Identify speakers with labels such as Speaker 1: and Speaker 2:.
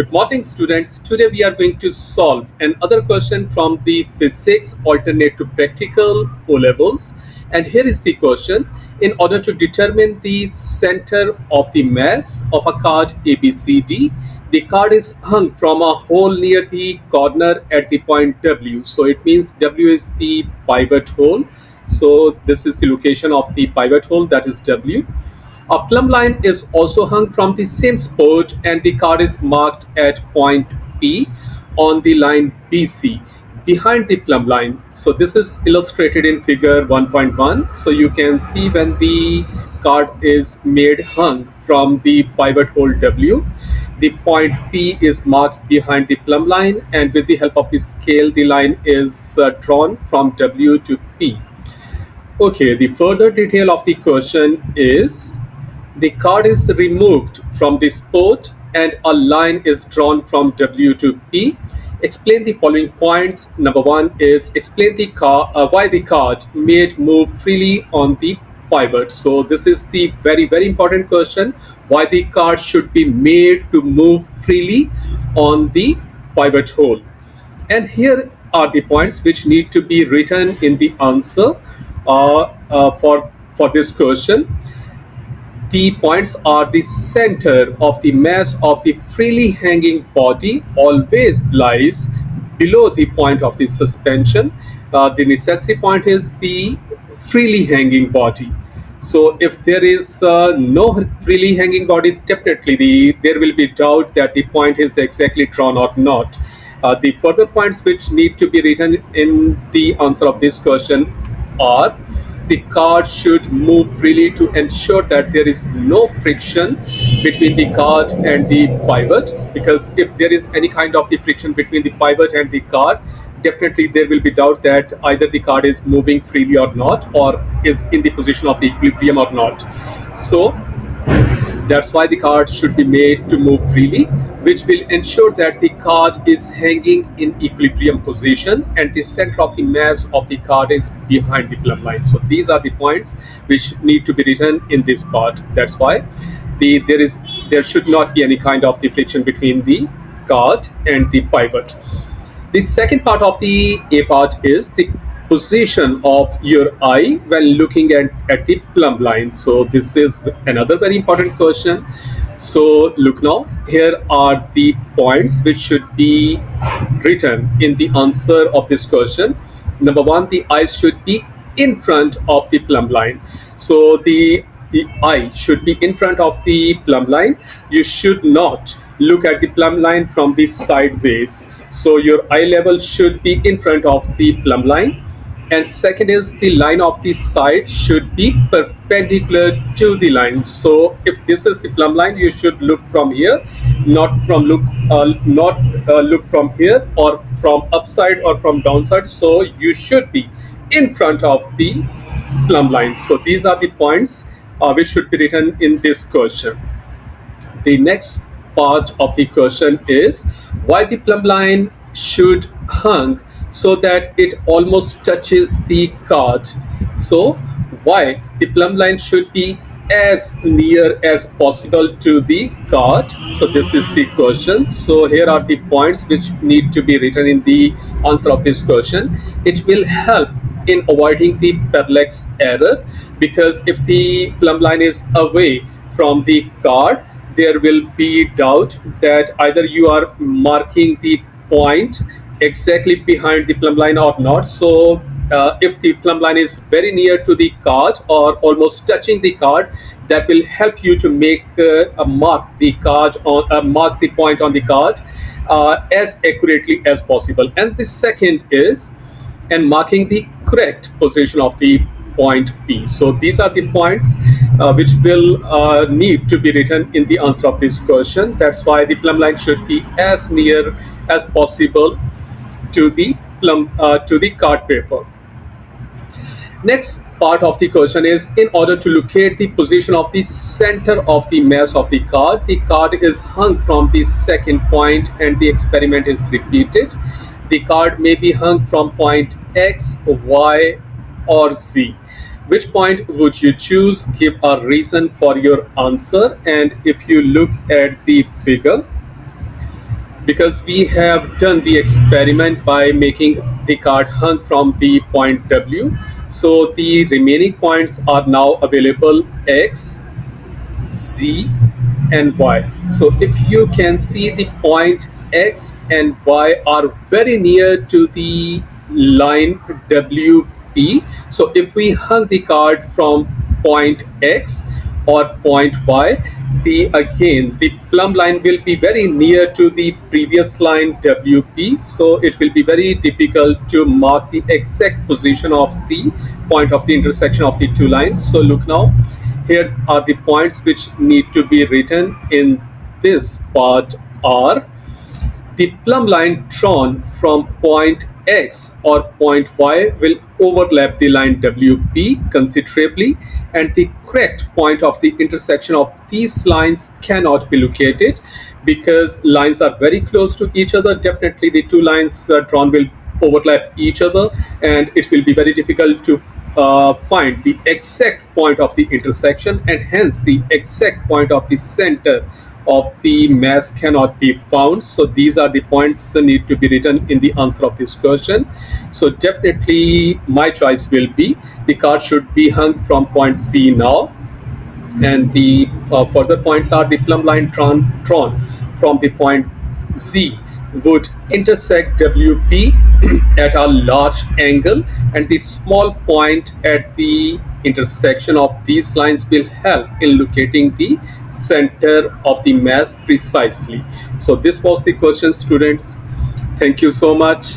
Speaker 1: Good morning, students. Today we are going to solve another question from the Physics Alternate to Practical O levels. And here is the question. In order to determine the center of the mass of a card ABCD, the card is hung from a hole near the corner at the point W. So it means W is the pivot hole. So this is the location of the pivot hole, that is W. A plumb line is also hung from the same spot and the card is marked at point P on the line BC behind the plumb line. So this is illustrated in figure 1.1. So you can see when the card is made hung from the pivot hole W, the point P is marked behind the plumb line, and with the help of the scale the line is drawn from W to P. Okay, the further detail of the question is the card is removed from the spot and a line is drawn from W to P. Explain the following points. Number one is explain the why the card made move freely on the pivot. So this is the very important question. Why the card should be made to move freely on the pivot hole. And here are the points which need to be written in the answer for this question. The points are: the center of the mass of the freely hanging body always lies below the point of the suspension. The necessary point is the freely hanging body. So if there is no freely hanging body, definitely there will be doubt that the point is exactly drawn or not. The further points which need to be written in the answer of this question are: the card should move freely to ensure that there is no friction between the card and the pivot, because if there is any kind of the friction between the pivot and the card, definitely there will be doubt that either the card is moving freely or not, or is in the position of the equilibrium or not. So that's why the card should be made to move freely, which will ensure that the card is hanging in equilibrium position and the center of the mass of the card is behind the plumb line. So these are the points which need to be written in this part. That's why there should not be any kind of the friction between the card and the pivot. The second part of the A part is the position of your eye when looking at the plumb line. So this is another very important question. So look now, here are the points which should be written in the answer of this question. Number one, the eyes should be in front of the plumb line. So the eye should be in front of the plumb line. You should not look at the plumb line from the sideways. So your eye level should be in front of the plumb line. And second is the line of the side should be perpendicular to the line. So if this is the plumb line, you should look from here, not look from here or from upside or from downside. So you should be in front of the plumb line. So these are the points which should be written in this question. The next part of the question is why the plumb line should hang so that it almost touches the card. So why the plumb line should be as near as possible to the card. So this is the question. So here are the points which need to be written in the answer of this question. It will help in avoiding the parallax error, because if the plumb line is away from the card, there will be doubt that either you are marking the point exactly behind the plumb line or not. So if the plumb line is very near to the card or almost touching the card, that will help you to make mark the point on the card as accurately as possible. And the second is and marking the correct position of the point P. So these are the points which will need to be written in the answer of this question. That's why the plumb line should be as near as possible to the card paper. Next part of the question is, in order to locate the position of the center of the mass of the card is hung from the second point and the experiment is repeated. The card may be hung from point X, Y, or Z. Which point would you choose? Give a reason for your answer. And if you look at the figure, because we have done the experiment by making the card hung from the point W. So the remaining points are now available: X, Z, and Y. So if you can see, the point X and Y are very near to the line WP. So if we hung the card from point X or point Y, the plumb line will be very near to the previous line WP. So it will be very difficult to mark the exact position of the point of the intersection of the two lines. So look now, here are the points which need to be written in this part are: the plumb line drawn from point X or point Y will overlap the line WP considerably, and the correct point of the intersection of these lines cannot be located because lines are very close to each other. Definitely, the two lines drawn will overlap each other, and it will be very difficult to find the exact point of the intersection, and hence the exact point of the center of the mass cannot be found. So these are the points that need to be written in the answer of this question. So definitely my choice will be the card should be hung from point C now, and the further points are: the plumb line drawn from the point Z would intersect WP at a large angle, and the small point at the intersection of these lines will help in locating the center of the mass precisely. So this was the question, students. Thank you so much.